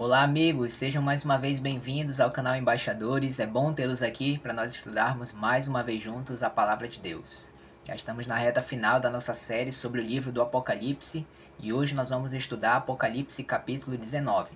Olá, amigos, sejam mais uma vez bem-vindos ao canal Embaixadores. É bom tê-los aqui para nós estudarmos mais uma vez juntos a palavra de Deus. Já estamos na reta final da nossa série sobre o livro do Apocalipse e hoje nós vamos estudar Apocalipse capítulo 19.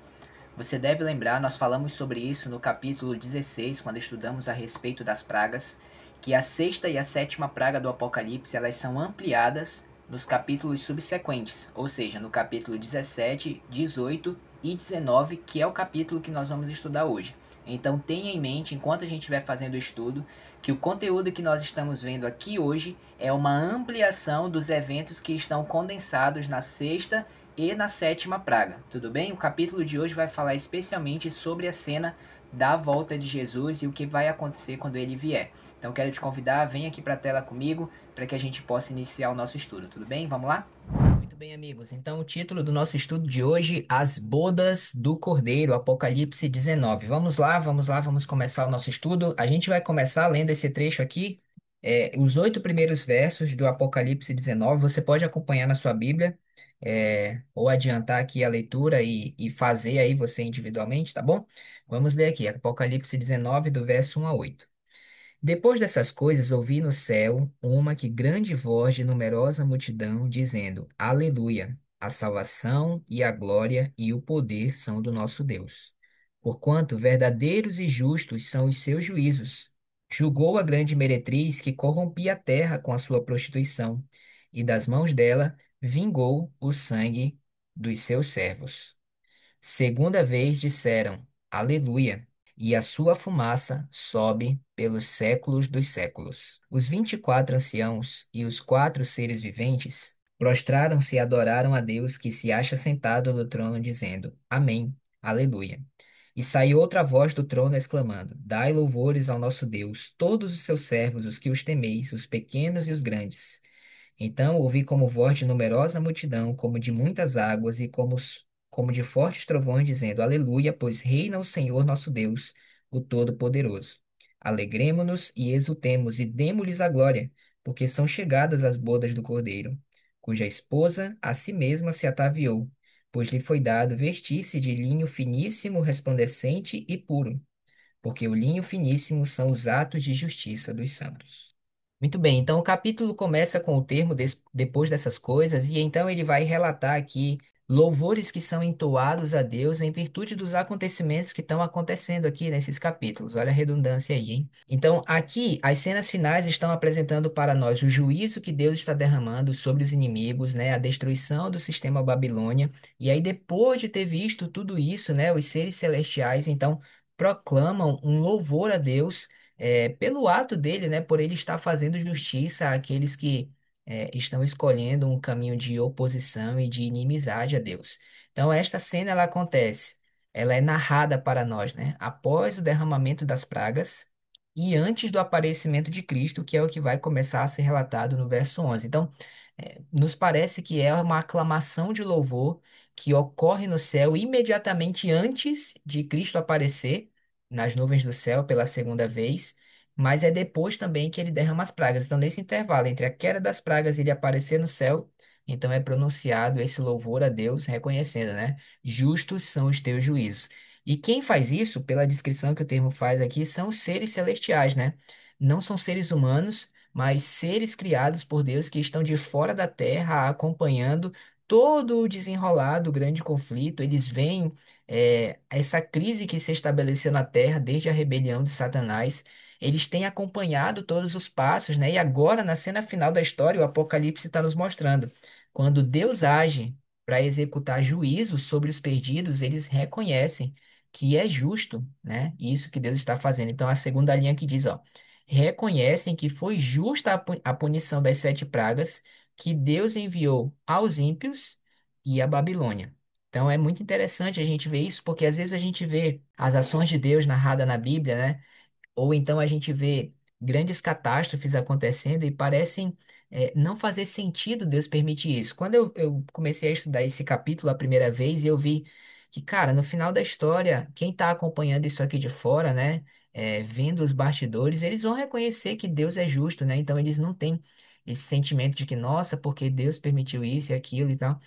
Você deve lembrar, nós falamos sobre isso no capítulo 16, quando estudamos a respeito das pragas, que a sexta e a sétima praga do Apocalipse elas são ampliadas nos capítulos subsequentes, ou seja, no capítulo 17, 18 e 19, que é o capítulo que nós vamos estudar hoje. Então tenha em mente, enquanto a gente estiver fazendo o estudo, que o conteúdo que nós estamos vendo aqui hoje é uma ampliação dos eventos que estão condensados na sexta e na sétima praga. Tudo bem? O capítulo de hoje vai falar especialmente sobre a cena da volta de Jesus e o que vai acontecer quando ele vier. Então quero te convidar, vem aqui para a tela comigo para que a gente possa iniciar o nosso estudo. Tudo bem? Vamos lá? Muito bem, amigos. Então, o título do nosso estudo de hoje, As Bodas do Cordeiro, Apocalipse 19. Vamos lá, vamos lá, vamos começar o nosso estudo. A gente vai começar lendo esse trecho aqui, os 8 primeiros versos do Apocalipse 19. Você pode acompanhar na sua Bíblia, ou adiantar aqui a leitura e fazer aí você individualmente, tá bom? Vamos ler aqui, Apocalipse 19, do verso 1 a 8. Depois dessas coisas, ouvi no céu uma que grande voz de numerosa multidão, dizendo: Aleluia! A salvação e a glória e o poder são do nosso Deus. Porquanto verdadeiros e justos são os seus juízos. Julgou a grande meretriz que corrompia a terra com a sua prostituição, e das mãos dela vingou o sangue dos seus servos. Segunda vez disseram: Aleluia! E a sua fumaça sobe pelos séculos dos séculos. Os 24 anciãos e os 4 seres viventes prostraram-se e adoraram a Deus que se acha sentado no trono, dizendo: Amém, Aleluia. E saiu outra voz do trono exclamando: Dai louvores ao nosso Deus, todos os seus servos, os que os temeis, os pequenos e os grandes. Então ouvi como voz de numerosa multidão, como de muitas águas, e como de fortes trovões, dizendo: Aleluia, pois reina o Senhor nosso Deus, o Todo-Poderoso. Alegremo-nos e exultemos e demo-lhes a glória, porque são chegadas as bodas do Cordeiro, cuja esposa a si mesma se ataviou, pois lhe foi dado vestir-se de linho finíssimo, resplandecente e puro, porque o linho finíssimo são os atos de justiça dos santos. Muito bem, então o capítulo começa com o termo depois dessas coisas, e então ele vai relatar aqui louvores que são entoados a Deus em virtude dos acontecimentos que estão acontecendo aqui nesses capítulos. Olha a redundância aí, hein? Então, aqui, as cenas finais estão apresentando para nós o juízo que Deus está derramando sobre os inimigos, né? A destruição do sistema Babilônia. E aí, depois de ter visto tudo isso, né? Os seres celestiais, então, proclamam um louvor a Deus pelo ato dele, né, por ele estar fazendo justiça àqueles que estão escolhendo um caminho de oposição e de inimizade a Deus. Então, esta cena ela acontece, ela é narrada para nós, né, após o derramamento das pragas e antes do aparecimento de Cristo, que é o que vai começar a ser relatado no verso 11. Então, nos parece que é uma aclamação de louvor que ocorre no céu imediatamente antes de Cristo aparecer nas nuvens do céu pela segunda vez, mas é depois também que ele derrama as pragas. Então, nesse intervalo entre a queda das pragas e ele aparecer no céu, então é pronunciado esse louvor a Deus, reconhecendo, né? Justos são os teus juízos. E quem faz isso, pela descrição que o termo faz aqui, são os seres celestiais, né? Não são seres humanos, mas seres criados por Deus que estão de fora da terra acompanhando todo o desenrolar do grande conflito. Eles veem essa crise que se estabeleceu na Terra desde a rebelião de Satanás. Eles têm acompanhado todos os passos, né? E agora, na cena final da história, o Apocalipse está nos mostrando. Quando Deus age para executar juízo sobre os perdidos, eles reconhecem que é justo, né? Isso que Deus está fazendo. Então, a segunda linha que diz, ó, reconhecem que foi justa a punição das 7 pragas que Deus enviou aos ímpios e à Babilônia. Então é muito interessante a gente ver isso, porque às vezes a gente vê as ações de Deus narradas na Bíblia, né? Ou então a gente vê grandes catástrofes acontecendo e parecem não fazer sentido Deus permitir isso. Quando eu comecei a estudar esse capítulo a primeira vez, eu vi que, cara, no final da história, quem está acompanhando isso aqui de fora, né, vendo os bastidores, eles vão reconhecer que Deus é justo, né? Então eles não têm esse sentimento de que, nossa, porque Deus permitiu isso e aquilo e tal.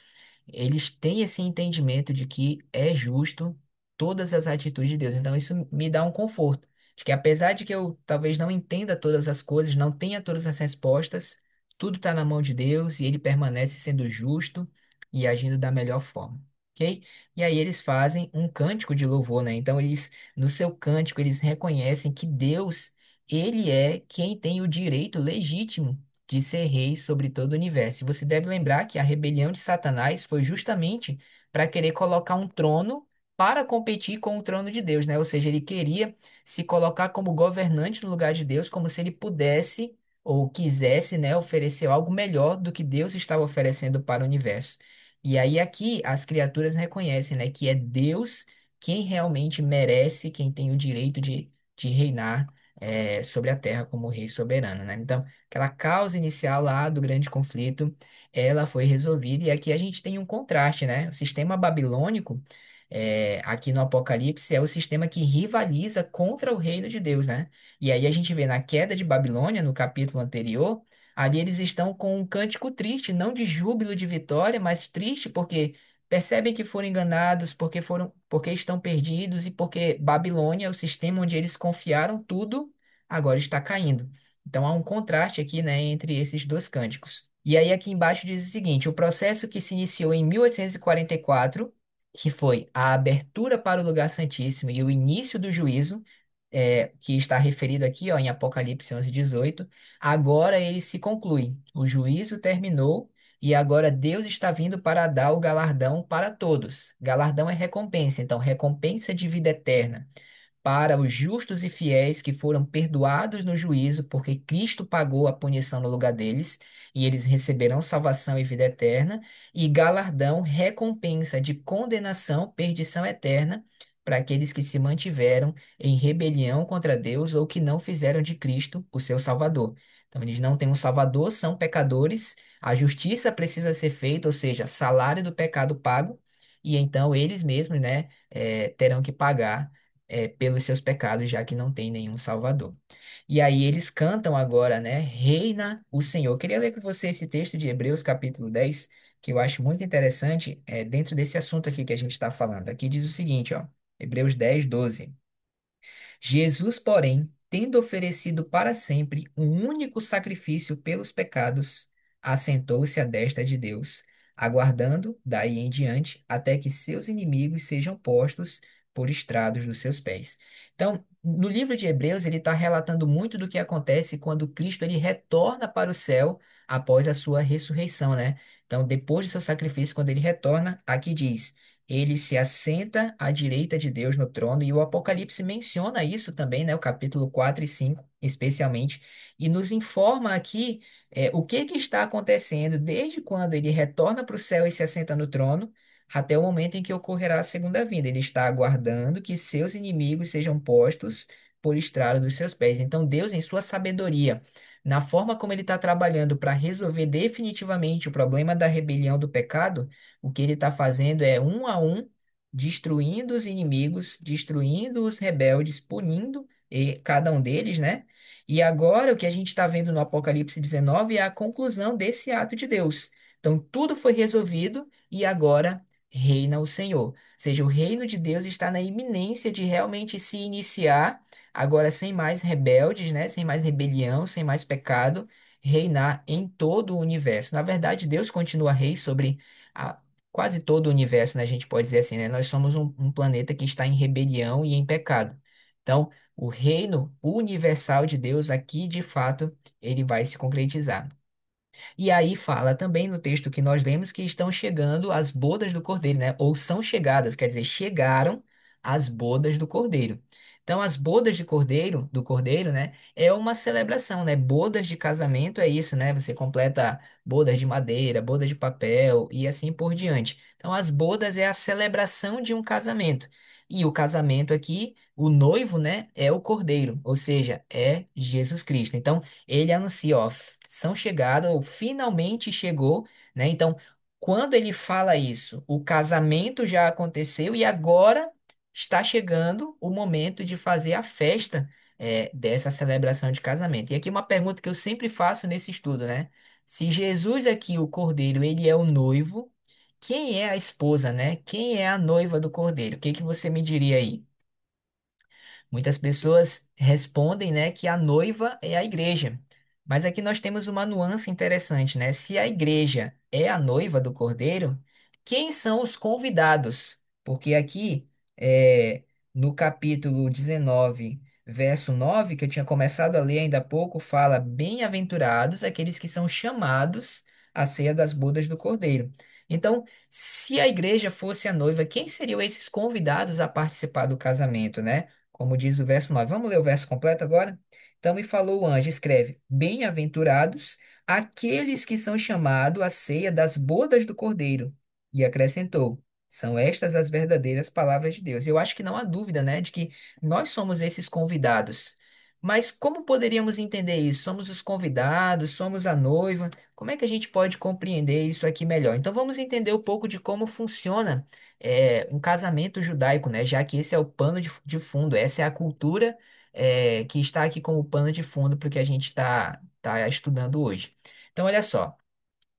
Eles têm esse entendimento de que é justo todas as atitudes de Deus. Então isso me dá um conforto, de que apesar de que eu talvez não entenda todas as coisas, não tenha todas as respostas, tudo está na mão de Deus e ele permanece sendo justo e agindo da melhor forma. Ok? E aí eles fazem um cântico de louvor, né? Então eles, no seu cântico, eles reconhecem que Deus, ele é quem tem o direito legítimo de ser rei sobre todo o universo. E você deve lembrar que a rebelião de Satanás foi justamente para querer colocar um trono para competir com o trono de Deus, né? Ou seja, ele queria se colocar como governante no lugar de Deus, como se ele pudesse ou quisesse, né, oferecer algo melhor do que Deus estava oferecendo para o universo. E aí aqui as criaturas reconhecem, né, que é Deus quem realmente merece, quem tem o direito de reinar sobre a terra como rei soberano, né? Então, aquela causa inicial lá do grande conflito, ela foi resolvida e aqui a gente tem um contraste, né? O sistema babilônico, aqui no Apocalipse, é o sistema que rivaliza contra o reino de Deus, né? E aí a gente vê na queda de Babilônia, no capítulo anterior, ali eles estão com um cântico triste, não de júbilo de vitória, mas triste porque percebem que foram enganados, porque estão perdidos e porque Babilônia, o sistema onde eles confiaram tudo, agora está caindo. Então há um contraste aqui, né, entre esses dois cânticos. E aí aqui embaixo diz o seguinte: o processo que se iniciou em 1844, que foi a abertura para o lugar santíssimo e o início do juízo, que está referido aqui, ó, em Apocalipse 11:18, agora ele se conclui. O juízo terminou e agora Deus está vindo para dar o galardão para todos. Galardão é recompensa, então recompensa de vida eterna para os justos e fiéis que foram perdoados no juízo, porque Cristo pagou a punição no lugar deles, e eles receberão salvação e vida eterna, e galardão, recompensa de condenação, perdição eterna, para aqueles que se mantiveram em rebelião contra Deus ou que não fizeram de Cristo o seu Salvador. Então, eles não têm um Salvador, são pecadores, a justiça precisa ser feita, ou seja, salário do pecado pago, e então eles mesmos, né, terão que pagar pelos seus pecados, já que não tem nenhum Salvador. E aí eles cantam agora, né? Reina o Senhor. Eu queria ler com você esse texto de Hebreus, capítulo 10, que eu acho muito interessante, dentro desse assunto aqui que a gente está falando. Aqui diz o seguinte, ó, Hebreus 10:12. Jesus, porém, tendo oferecido para sempre um único sacrifício pelos pecados, assentou-se à destra de Deus, aguardando daí em diante até que seus inimigos sejam postos por estrados dos seus pés. Então, no livro de Hebreus, ele está relatando muito do que acontece quando Cristo ele retorna para o céu após a sua ressurreição, né? Então, depois do seu sacrifício, quando ele retorna, aqui diz ele se assenta à direita de Deus no trono, e o Apocalipse menciona isso também, né? O capítulo 4 e 5 especialmente, e nos informa aqui o que que está acontecendo desde quando ele retorna para o céu e se assenta no trono, até o momento em que ocorrerá a segunda vinda. Ele está aguardando que seus inimigos sejam postos por estrado dos seus pés. Então, Deus, em sua sabedoria, na forma como ele está trabalhando para resolver definitivamente o problema da rebelião do pecado, o que ele está fazendo é um a um, destruindo os inimigos, destruindo os rebeldes, punindo cada um deles, né? E agora o que a gente está vendo no Apocalipse 19 é a conclusão desse ato de Deus. Então tudo foi resolvido e agora reina o Senhor. Ou seja, o reino de Deus está na iminência de realmente se iniciar, agora sem mais rebeldes, né? Sem mais rebelião, sem mais pecado, reinar em todo o universo. Na verdade, Deus continua rei sobre a, quase todo o universo, né? A gente pode dizer assim, né? Nós somos um planeta que está em rebelião e em pecado. Então, o reino universal de Deus aqui, de fato, ele vai se concretizar. E aí fala também no texto que nós lemos que estão chegando as bodas do Cordeiro, né? Ou são chegadas, quer dizer, chegaram as bodas do Cordeiro. Então, as bodas de Cordeiro, do Cordeiro, né? É uma celebração, né? Bodas de casamento é isso, né? Você completa bodas de madeira, bodas de papel e assim por diante. Então, as bodas é a celebração de um casamento. E o casamento aqui, o noivo, né? É o Cordeiro, ou seja, é Jesus Cristo. Então, ele anuncia, ó, são chegadas, ou finalmente chegou, né? Então, quando ele fala isso, o casamento já aconteceu e agora está chegando o momento de fazer a festa, dessa celebração de casamento. E aqui uma pergunta que eu sempre faço nesse estudo, né? Se Jesus aqui, o Cordeiro, ele é o noivo, quem é a esposa, né? Quem é a noiva do cordeiro? O que que você me diria aí? Muitas pessoas respondem, né, que a noiva é a igreja. Mas aqui nós temos uma nuance interessante, né? Se a igreja é a noiva do cordeiro, quem são os convidados? Porque aqui, no capítulo 19, verso 9, que eu tinha começado a ler ainda há pouco, fala: Bem-aventurados aqueles que são chamados à ceia das bodas do cordeiro. Então, se a igreja fosse a noiva, quem seriam esses convidados a participar do casamento, né? Como diz o verso 9. Vamos ler o verso completo agora? Então me falou o anjo, escreve: Bem-aventurados aqueles que são chamados à ceia das bodas do Cordeiro. E acrescentou: São estas as verdadeiras palavras de Deus. Eu acho que não há dúvida, né, de que nós somos esses convidados. Mas como poderíamos entender isso? Somos os convidados, somos a noiva. Como é que a gente pode compreender isso aqui melhor? Então vamos entender um pouco de como funciona um casamento judaico, né? Já que esse é o pano de fundo, essa é a cultura que está aqui como pano de fundo para o que a gente tá estudando hoje. Então, olha só.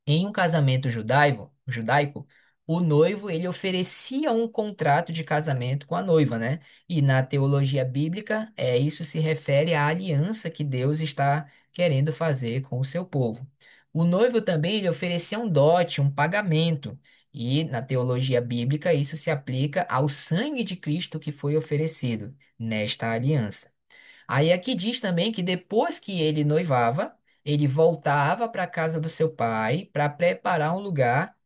Em um casamento judaico, o noivo ele oferecia um contrato de casamento com a noiva, né? E na teologia bíblica, isso se refere à aliança que Deus está querendo fazer com o seu povo. O noivo também ele oferecia um dote, um pagamento. E na teologia bíblica, isso se aplica ao sangue de Cristo que foi oferecido nesta aliança. Aí aqui diz também que depois que ele noivava, ele voltava para a casa do seu pai para preparar um lugar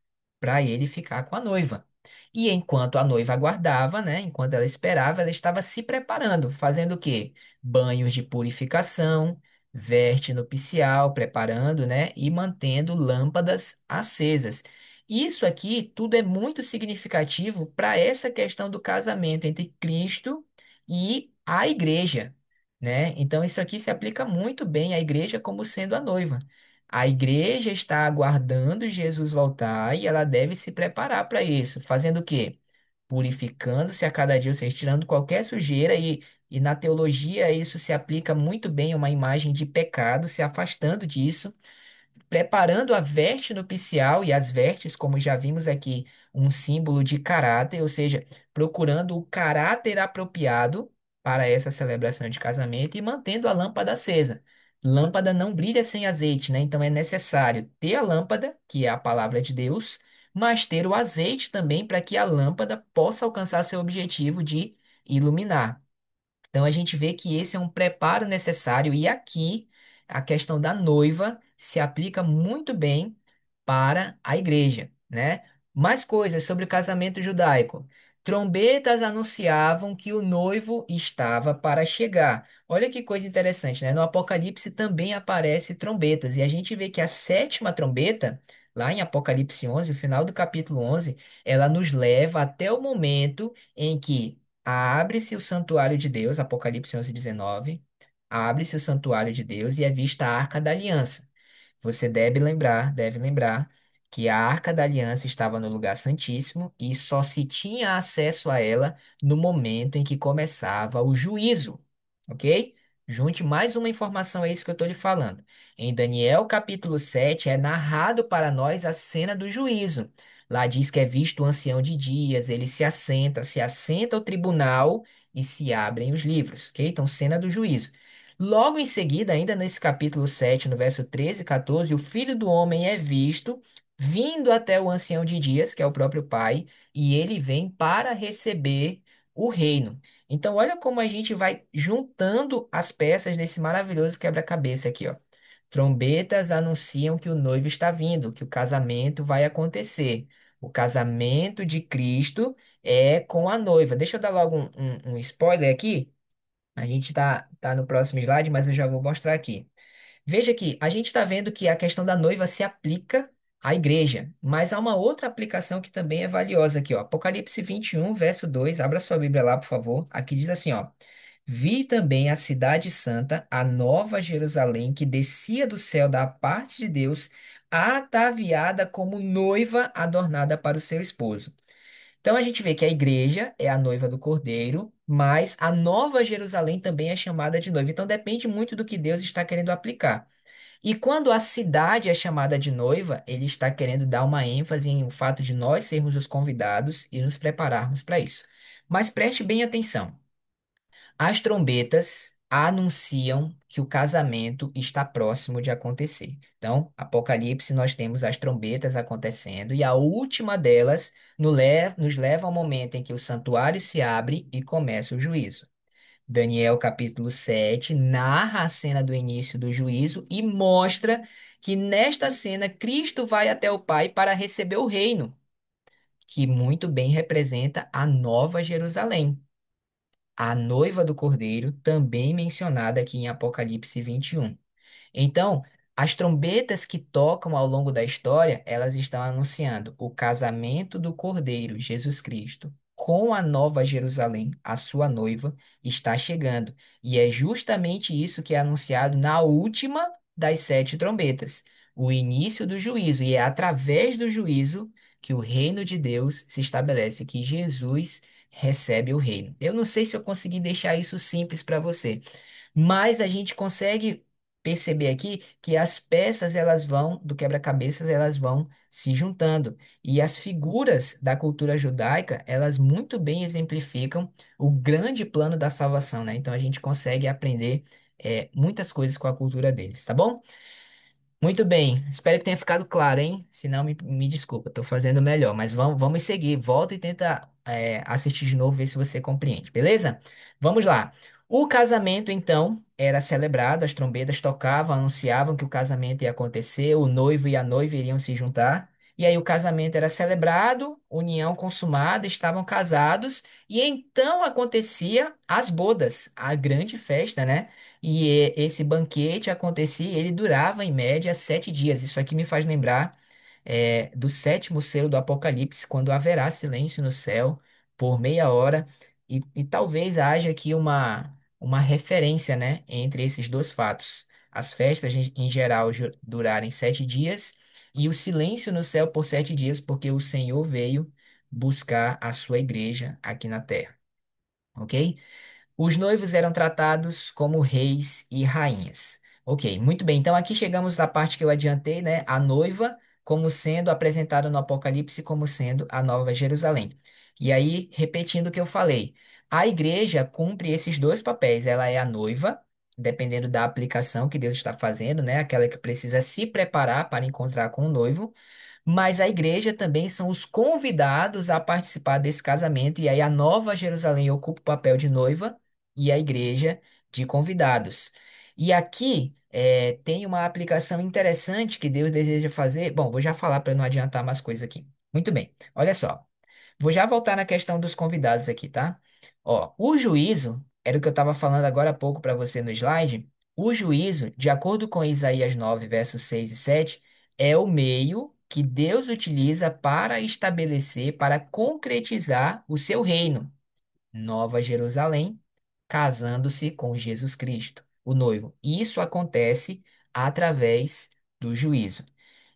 para ele ficar com a noiva. E enquanto a noiva aguardava, né, enquanto ela esperava, ela estava se preparando, fazendo o quê? Banhos de purificação, veste nupcial, preparando, né, e mantendo lâmpadas acesas. Isso aqui tudo é muito significativo para essa questão do casamento entre Cristo e a igreja, né? Então isso aqui se aplica muito bem à igreja como sendo a noiva. A igreja está aguardando Jesus voltar e ela deve se preparar para isso, fazendo o quê? Purificando-se a cada dia, ou seja, tirando qualquer sujeira e na teologia isso se aplica muito bem a uma imagem de pecado, se afastando disso, preparando a veste nupcial e as vestes, como já vimos aqui, um símbolo de caráter, ou seja, procurando o caráter apropriado para essa celebração de casamento e mantendo a lâmpada acesa. Lâmpada não brilha sem azeite, né? Então é necessário ter a lâmpada, que é a palavra de Deus, mas ter o azeite também para que a lâmpada possa alcançar seu objetivo de iluminar. Então a gente vê que esse é um preparo necessário, e aqui a questão da noiva se aplica muito bem para a igreja, né? Mais coisas sobre o casamento judaico. Trombetas anunciavam que o noivo estava para chegar. Olha que coisa interessante, né? No Apocalipse também aparece trombetas, e a gente vê que a sétima trombeta, lá em Apocalipse 11, o final do capítulo 11, ela nos leva até o momento em que abre-se o santuário de Deus, Apocalipse 11:19. Abre-se o santuário de Deus e é vista a Arca da Aliança. Você deve lembrar que a Arca da Aliança estava no lugar santíssimo e só se tinha acesso a ela no momento em que começava o juízo, ok? Junte mais uma informação a isso que eu estou lhe falando. Em Daniel capítulo 7 é narrado para nós a cena do juízo. Lá diz que é visto o ancião de dias, ele se assenta ao tribunal e se abrem os livros, ok? Então, cena do juízo. Logo em seguida, ainda nesse capítulo 7, no verso 13 e 14, o filho do homem é visto vindo até o ancião de dias, que é o próprio pai, e ele vem para receber o reino. Então, olha como a gente vai juntando as peças desse maravilhoso quebra-cabeça aqui, ó. Trombetas anunciam que o noivo está vindo, que o casamento vai acontecer. O casamento de Cristo é com a noiva. Deixa eu dar logo um spoiler aqui. A gente tá no próximo slide, mas eu já vou mostrar aqui. Veja que a gente está vendo que a questão da noiva se aplica à igreja, mas há uma outra aplicação que também é valiosa aqui, ó. Apocalipse 21, verso 2. Abra sua Bíblia lá, por favor. Aqui diz assim, ó. Vi também a cidade santa, a nova Jerusalém, que descia do céu da parte de Deus, ataviada como noiva adornada para o seu esposo. Então a gente vê que a igreja é a noiva do Cordeiro, mas a Nova Jerusalém também é chamada de noiva. Então depende muito do que Deus está querendo aplicar. E quando a cidade é chamada de noiva, ele está querendo dar uma ênfase em o fato de nós sermos os convidados e nos prepararmos para isso. Mas preste bem atenção. As trombetas anunciam que o casamento está próximo de acontecer. Então, Apocalipse, nós temos as trombetas acontecendo, e a última delas nos leva ao momento em que o santuário se abre e começa o juízo. Daniel capítulo 7 narra a cena do início do juízo e mostra que nesta cena Cristo vai até o Pai para receber o reino, que muito bem representa a Nova Jerusalém, a noiva do Cordeiro, também mencionada aqui em Apocalipse 21. Então, as trombetas que tocam ao longo da história, elas estão anunciando o casamento do Cordeiro, Jesus Cristo, com a Nova Jerusalém, a sua noiva, está chegando. E é justamente isso que é anunciado na última das sete trombetas, o início do juízo. E é através do juízo que o reino de Deus se estabelece, que Jesus recebe o reino. Eu não sei se eu consegui deixar isso simples para você. Mas a gente consegue perceber aqui que as peças elas vão do quebra-cabeças elas vão se juntando e as figuras da cultura judaica elas muito bem exemplificam o grande plano da salvação, né? Então a gente consegue aprender muitas coisas com a cultura deles, tá bom? Muito bem, espero que tenha ficado claro, hein? Se não, me desculpa, estou fazendo melhor, mas vamos seguir. Volta e tenta assistir de novo, ver se você compreende, beleza? Vamos lá. O casamento, então, era celebrado, as trombetas tocavam, anunciavam que o casamento ia acontecer, o noivo e a noiva iriam se juntar. E aí o casamento era celebrado, união consumada, estavam casados, e então acontecia as bodas, a grande festa, né? E esse banquete acontecia, ele durava em média 7 dias. Isso aqui me faz lembrar do sétimo selo do Apocalipse, quando haverá silêncio no céu por meia hora. E talvez haja aqui uma referência, né, entre esses dois fatos. As festas, em geral, durarem 7 dias e o silêncio no céu por 7 dias, porque o Senhor veio buscar a sua igreja aqui na terra. Ok? Os noivos eram tratados como reis e rainhas. Ok, muito bem. Então aqui chegamos à parte que eu adiantei, né? A noiva como sendo apresentada no Apocalipse como sendo a Nova Jerusalém. E aí, repetindo o que eu falei, a igreja cumpre esses dois papéis. Ela é a noiva, dependendo da aplicação que Deus está fazendo, né? Aquela que precisa se preparar para encontrar com o noivo. Mas a igreja também são os convidados a participar desse casamento, e aí a Nova Jerusalém ocupa o papel de noiva e a igreja de convidados. E aqui tem uma aplicação interessante que Deus deseja fazer. Bom, vou já falar para não adiantar mais coisas aqui. Muito bem, olha só. Vou já voltar na questão dos convidados aqui, tá? Ó, o juízo, era o que eu estava falando agora há pouco para você no slide. O juízo, de acordo com Isaías 9, versos 6 e 7, é o meio que Deus utiliza para estabelecer, para concretizar o seu reino. Nova Jerusalém, casando-se com Jesus Cristo, o noivo. Isso acontece através do juízo.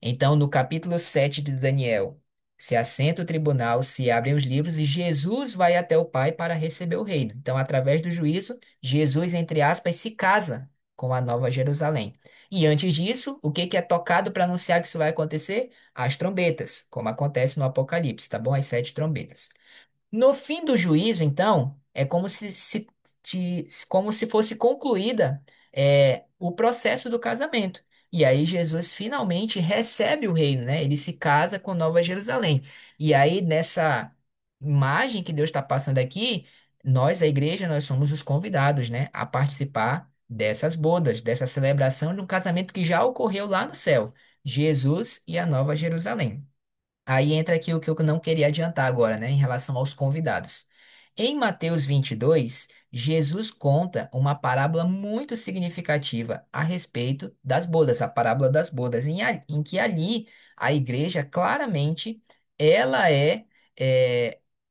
Então, no capítulo 7 de Daniel, se assenta o tribunal, se abrem os livros e Jesus vai até o Pai para receber o reino. Então, através do juízo, Jesus, entre aspas, se casa com a Nova Jerusalém. E antes disso, o que que é tocado para anunciar que isso vai acontecer? As trombetas, como acontece no Apocalipse, tá bom? As sete trombetas. No fim do juízo, então, é como se fosse concluída o processo do casamento. E aí Jesus finalmente recebe o reino, né? Ele se casa com Nova Jerusalém. E aí, nessa imagem que Deus está passando aqui, nós, a igreja, nós somos os convidados, né? A participar dessas bodas, dessa celebração de um casamento que já ocorreu lá no céu. Jesus e a Nova Jerusalém. Aí entra aqui o que eu não queria adiantar agora, né, em relação aos convidados. Em Mateus 22, Jesus conta uma parábola muito significativa a respeito das bodas, a parábola das bodas, em que ali a igreja claramente ela é,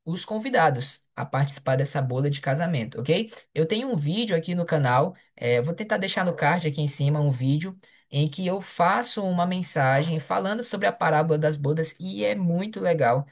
os convidados a participar dessa boda de casamento, ok? Eu tenho um vídeo aqui no canal, eu vou tentar deixar no card aqui em cima um vídeo em que eu faço uma mensagem falando sobre a parábola das bodas e é muito legal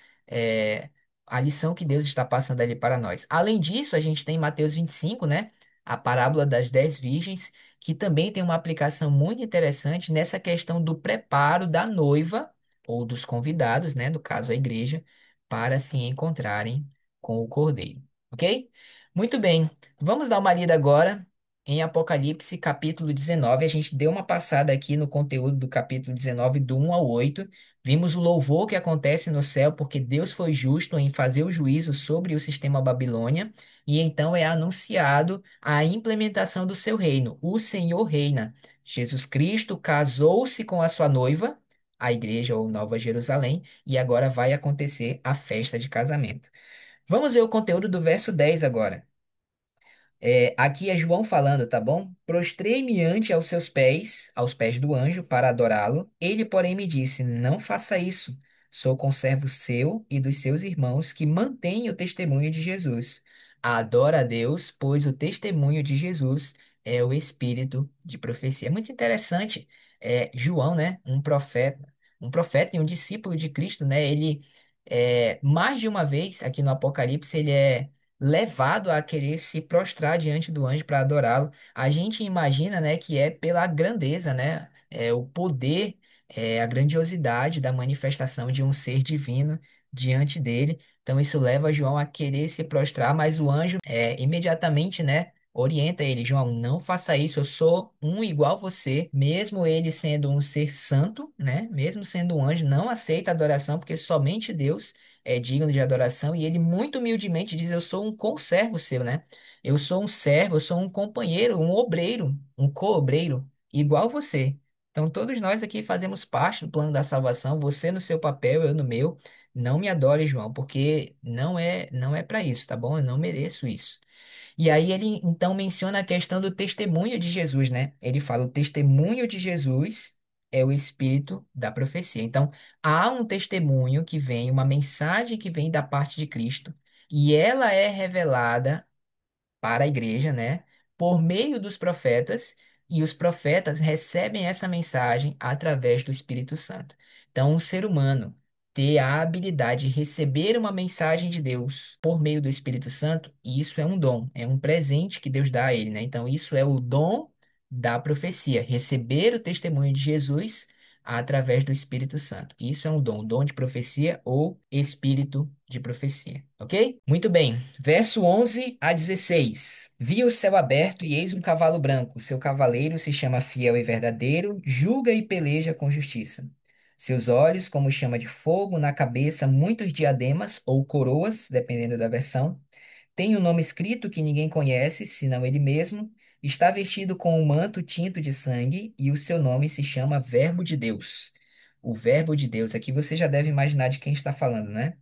a lição que Deus está passando ali para nós. Além disso, a gente tem Mateus 25, né? a parábola das 10 virgens, que também tem uma aplicação muito interessante nessa questão do preparo da noiva ou dos convidados, né, no caso a igreja, para se encontrarem com o Cordeiro, ok? Muito bem, vamos dar uma lida agora em Apocalipse capítulo 19. A gente deu uma passada aqui no conteúdo do capítulo 19, do 1 ao 8. Vimos o louvor que acontece no céu, porque Deus foi justo em fazer o juízo sobre o sistema Babilônia, e então é anunciado a implementação do seu reino. O Senhor reina. Jesus Cristo casou-se com a sua noiva, a igreja ou Nova Jerusalém, e agora vai acontecer a festa de casamento. Vamos ver o conteúdo do verso 10 agora. Aqui é João falando, tá bom? Prostrei-me ante aos pés do anjo, para adorá-lo. Ele, porém, me disse: Não faça isso. Sou conservo seu e dos seus irmãos que mantêm o testemunho de Jesus. Adora a Deus, pois o testemunho de Jesus é o espírito de profecia. É muito interessante. João, né? Um profeta e um discípulo de Cristo, né? Ele, mais de uma vez aqui no Apocalipse, ele é levado a querer se prostrar diante do anjo para adorá-lo. A gente imagina, né, que é pela grandeza, né, o poder, a grandiosidade da manifestação de um ser divino diante dele. Então isso leva João a querer se prostrar, mas o anjo imediatamente, né, orienta ele: João, não faça isso, eu sou um igual você, mesmo ele sendo um ser santo, né, mesmo sendo um anjo, não aceita adoração, porque somente Deus é digno de adoração, e ele muito humildemente diz: Eu sou um conservo seu, né? Eu sou um servo, eu sou um companheiro, um obreiro, um co-obreiro, igual você. Então, todos nós aqui fazemos parte do plano da salvação, você no seu papel, eu no meu. Não me adore, João, porque não é para isso, tá bom? Eu não mereço isso. E aí ele então menciona a questão do testemunho de Jesus, né? Ele fala: o testemunho de Jesus é o espírito da profecia. Então, há um testemunho que vem, uma mensagem que vem da parte de Cristo, e ela é revelada para a igreja, né, por meio dos profetas, e os profetas recebem essa mensagem através do Espírito Santo. Então, um ser humano ter a habilidade de receber uma mensagem de Deus por meio do Espírito Santo, isso é um dom, é um presente que Deus dá a ele, né? Então, isso é o dom da profecia, receber o testemunho de Jesus através do Espírito Santo. Isso é um dom, dom de profecia ou espírito de profecia, ok? Muito bem. Verso 11 a 16. Vi o céu aberto e eis um cavalo branco. Seu cavaleiro se chama Fiel e Verdadeiro, julga e peleja com justiça. Seus olhos, como chama de fogo, na cabeça muitos diademas ou coroas, dependendo da versão. Tem um nome escrito que ninguém conhece, senão ele mesmo. Está vestido com um manto tinto de sangue e o seu nome se chama Verbo de Deus. O Verbo de Deus. Aqui você já deve imaginar de quem está falando, né?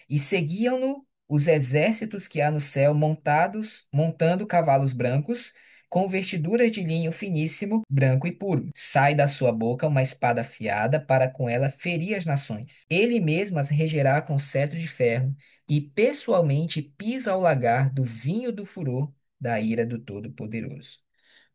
E seguiam-no os exércitos que há no céu montados, montando cavalos brancos, com vestiduras de linho finíssimo, branco e puro. Sai da sua boca uma espada afiada, para com ela ferir as nações. Ele mesmo as regerá com cetro de ferro, e pessoalmente pisa ao lagar do vinho do furor da ira do Todo-Poderoso.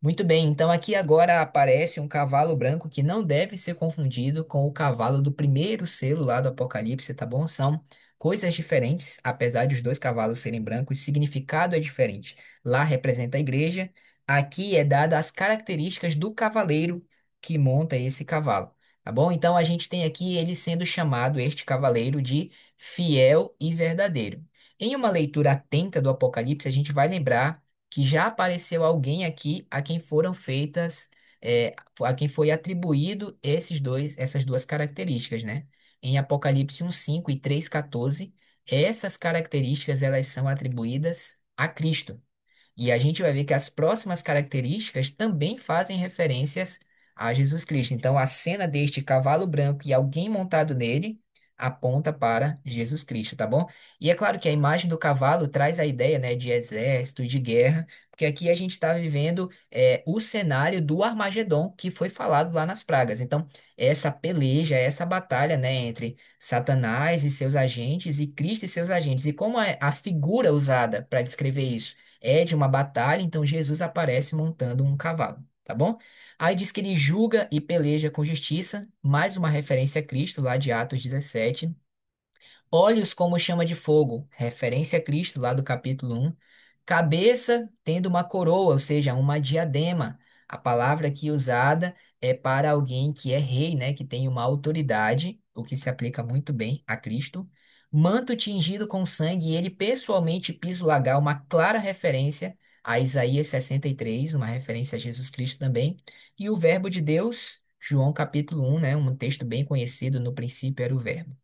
Muito bem, então aqui agora aparece um cavalo branco que não deve ser confundido com o cavalo do primeiro selo lá do Apocalipse, tá bom? São coisas diferentes, apesar de os dois cavalos serem brancos, o significado é diferente. Lá representa a igreja, aqui é dada as características do cavaleiro que monta esse cavalo, tá bom? Então a gente tem aqui ele sendo chamado, este cavaleiro, de fiel e verdadeiro. Em uma leitura atenta do Apocalipse, a gente vai lembrar que já apareceu alguém aqui a quem foram feitas, a quem foi atribuído essas duas características, né? Em Apocalipse 1:5 e 3:14, essas características elas são atribuídas a Cristo. E a gente vai ver que as próximas características também fazem referências a Jesus Cristo. Então, a cena deste cavalo branco e alguém montado nele aponta para Jesus Cristo, tá bom? E é claro que a imagem do cavalo traz a ideia, né, de exército, de guerra, porque aqui a gente está vivendo o cenário do Armagedon que foi falado lá nas pragas. Então, essa peleja, essa batalha, né, entre Satanás e seus agentes e Cristo e seus agentes. E como a figura usada para descrever isso é de uma batalha, então Jesus aparece montando um cavalo, tá bom? Aí diz que ele julga e peleja com justiça, mais uma referência a Cristo, lá de Atos 17. Olhos como chama de fogo, referência a Cristo, lá do capítulo 1. cabeça tendo uma coroa, ou seja, uma diadema. A palavra aqui usada é para alguém que é rei, né, que tem uma autoridade, o que se aplica muito bem a Cristo. Manto tingido com sangue, e ele pessoalmente pisa o lagar, uma clara referência a Isaías 63, uma referência a Jesus Cristo também. E o Verbo de Deus, João capítulo 1, né, um texto bem conhecido, no princípio era o Verbo.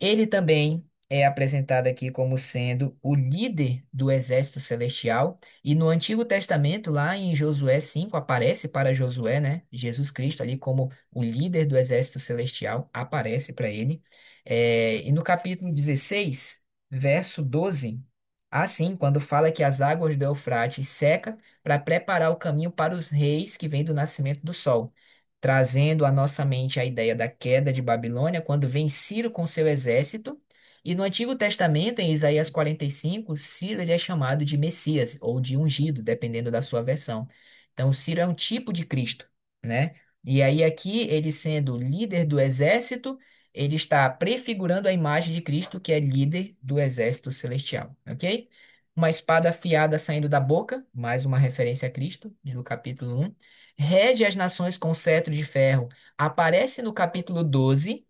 Ele também é apresentado aqui como sendo o líder do exército celestial, e no Antigo Testamento, lá em Josué 5, aparece para Josué, né? Jesus Cristo ali como o líder do exército celestial, aparece para ele. E no capítulo 16, verso 12, assim, quando fala que as águas do Eufrates seca para preparar o caminho para os reis que vêm do nascimento do sol, trazendo à nossa mente a ideia da queda de Babilônia, quando vem Ciro com seu exército. E no Antigo Testamento, em Isaías 45, Ciro ele é chamado de Messias ou de ungido, dependendo da sua versão. Então, Ciro é um tipo de Cristo, né? E aí aqui, ele sendo líder do exército, ele está prefigurando a imagem de Cristo, que é líder do exército celestial, ok? Uma espada afiada saindo da boca, mais uma referência a Cristo, do capítulo 1. Rege as nações com cetro de ferro. Aparece no capítulo 12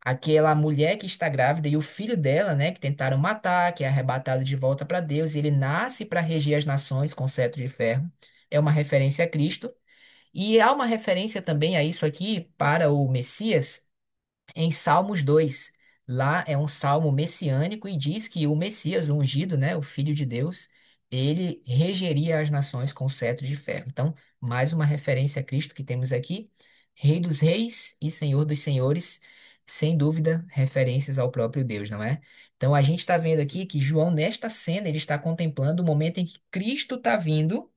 aquela mulher que está grávida e o filho dela, né, que tentaram matar, que é arrebatado de volta para Deus, e ele nasce para reger as nações com cetro de ferro. É uma referência a Cristo. E há uma referência também a isso aqui para o Messias em Salmos 2. Lá é um salmo messiânico e diz que o Messias, o ungido, né, o Filho de Deus, ele regeria as nações com cetro de ferro. Então, mais uma referência a Cristo que temos aqui, Rei dos Reis e Senhor dos Senhores, sem dúvida, referências ao próprio Deus, não é? Então, a gente está vendo aqui que João, nesta cena, ele está contemplando o momento em que Cristo está vindo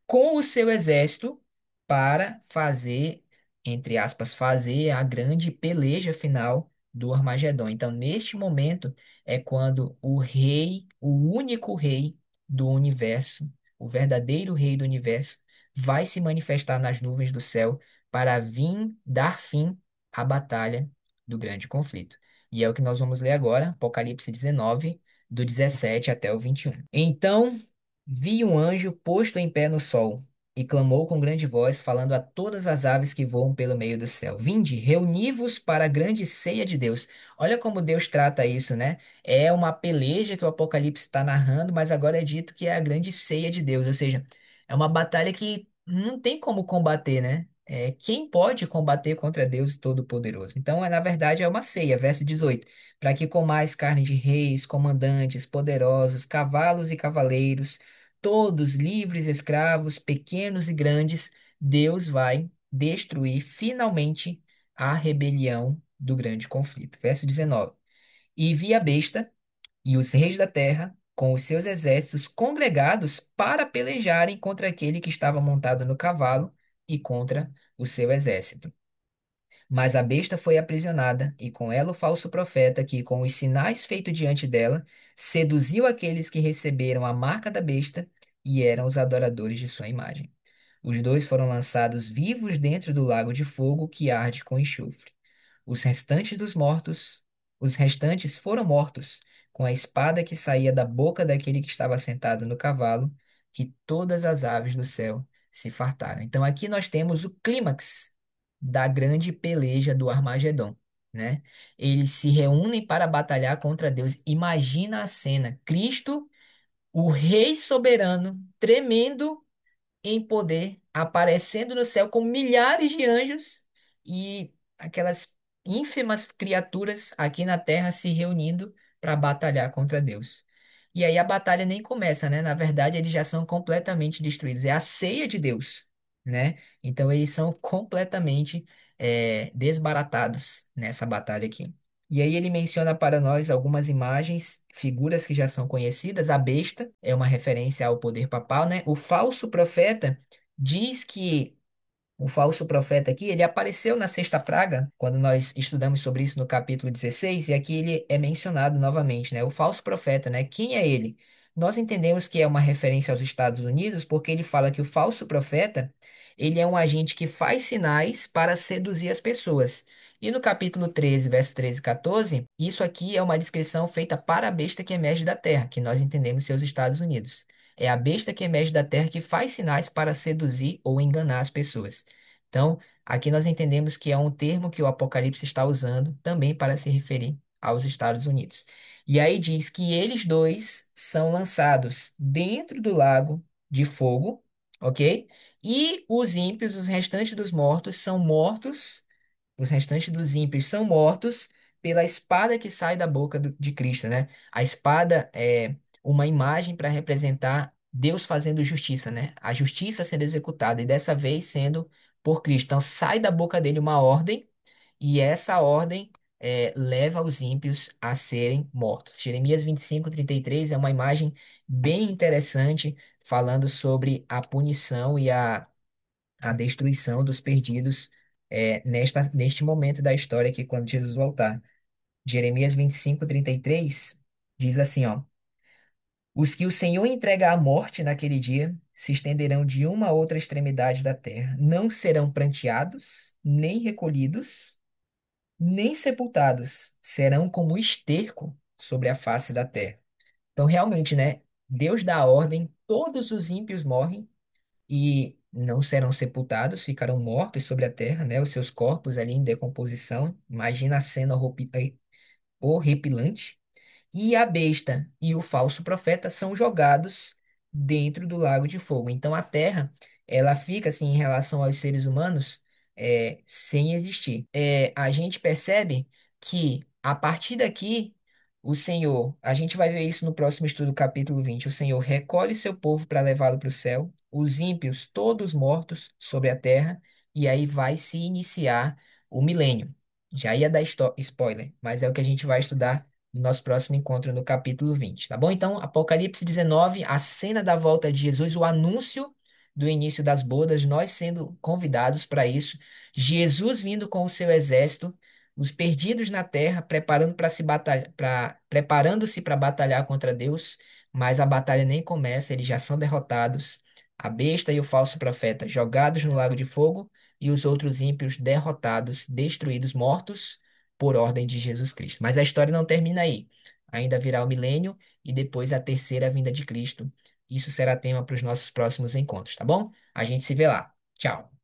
com o seu exército para fazer, entre aspas, fazer a grande peleja final do Armagedon. Então, neste momento é quando o rei, o único rei do universo, o verdadeiro rei do universo, vai se manifestar nas nuvens do céu para vir dar fim à batalha do grande conflito. E é o que nós vamos ler agora, Apocalipse 19, do 17 até o 21. Então, vi um anjo posto em pé no sol, e clamou com grande voz, falando a todas as aves que voam pelo meio do céu: Vinde, reuni-vos para a grande ceia de Deus. Olha como Deus trata isso, né? É uma peleja que o Apocalipse está narrando, mas agora é dito que é a grande ceia de Deus, ou seja, é uma batalha que não tem como combater, né? Quem pode combater contra Deus Todo-Poderoso? Então, na verdade, é uma ceia, verso 18: para que comais carne de reis, comandantes, poderosos, cavalos e cavaleiros, todos livres, escravos, pequenos e grandes, Deus vai destruir finalmente a rebelião do grande conflito. Verso 19: E vi a besta e os reis da terra com os seus exércitos congregados para pelejarem contra aquele que estava montado no cavalo e contra o seu exército. Mas a besta foi aprisionada, e com ela o falso profeta, que, com os sinais feitos diante dela, seduziu aqueles que receberam a marca da besta e eram os adoradores de sua imagem. Os dois foram lançados vivos dentro do lago de fogo que arde com enxofre. Os restantes dos mortos, os restantes foram mortos com a espada que saía da boca daquele que estava sentado no cavalo, e todas as aves do céu se fartaram. Então aqui nós temos o clímax da grande peleja do Armagedon, né? Eles se reúnem para batalhar contra Deus. Imagina a cena: Cristo, o Rei soberano, tremendo em poder, aparecendo no céu com milhares de anjos e aquelas ínfimas criaturas aqui na terra se reunindo para batalhar contra Deus. E aí a batalha nem começa, né? Na verdade, eles já são completamente destruídos. É a ceia de Deus, né? Então eles são completamente desbaratados nessa batalha aqui. E aí ele menciona para nós algumas imagens, figuras que já são conhecidas. A besta é uma referência ao poder papal, né? O falso profeta diz que o falso profeta aqui, ele apareceu na sexta praga, quando nós estudamos sobre isso no capítulo 16, e aqui ele é mencionado novamente, né? O falso profeta, né? Quem é ele? Nós entendemos que é uma referência aos Estados Unidos, porque ele fala que o falso profeta, ele é um agente que faz sinais para seduzir as pessoas. E no capítulo 13, verso 13 e 14, isso aqui é uma descrição feita para a besta que emerge da terra, que nós entendemos ser os Estados Unidos. é a besta que emerge da terra que faz sinais para seduzir ou enganar as pessoas. Então, aqui nós entendemos que é um termo que o Apocalipse está usando também para se referir aos Estados Unidos. E aí diz que eles dois são lançados dentro do lago de fogo, ok? E os ímpios, os restantes dos mortos, são mortos, os restantes dos ímpios são mortos pela espada que sai da boca de Cristo, né? A espada é uma imagem para representar Deus fazendo justiça, né? A justiça sendo executada, e dessa vez sendo por Cristo. Então sai da boca dele uma ordem, e essa ordem leva os ímpios a serem mortos. Jeremias 25:33 é uma imagem bem interessante, falando sobre a punição e a destruição dos perdidos neste momento da história aqui, quando Jesus voltar. Jeremias 25:33 diz assim, ó: Os que o Senhor entrega à morte naquele dia se estenderão de uma a outra extremidade da terra. Não serão pranteados, nem recolhidos, nem sepultados. Serão como esterco sobre a face da terra. Então, realmente, né? Deus dá a ordem, todos os ímpios morrem e não serão sepultados, ficarão mortos sobre a terra, né? Os seus corpos ali em decomposição. Imagina a cena horripilante. E a besta e o falso profeta são jogados dentro do lago de fogo. Então a terra, ela fica assim em relação aos seres humanos, sem existir. A gente percebe que a partir daqui o Senhor, a gente vai ver isso no próximo estudo, capítulo 20. O Senhor recolhe seu povo para levá-lo para o céu, os ímpios todos mortos sobre a terra, e aí vai se iniciar o milênio. Já ia dar spoiler, mas é o que a gente vai estudar no nosso próximo encontro no capítulo 20, tá bom? Então, Apocalipse 19, a cena da volta de Jesus, o anúncio do início das bodas, nós sendo convidados para isso, Jesus vindo com o seu exército, os perdidos na terra, preparando-se para batalhar contra Deus, mas a batalha nem começa, eles já são derrotados. A besta e o falso profeta jogados no lago de fogo e os outros ímpios derrotados, destruídos, mortos por ordem de Jesus Cristo. Mas a história não termina aí. Ainda virá o milênio e depois a terceira vinda de Cristo. Isso será tema para os nossos próximos encontros, tá bom? A gente se vê lá. Tchau.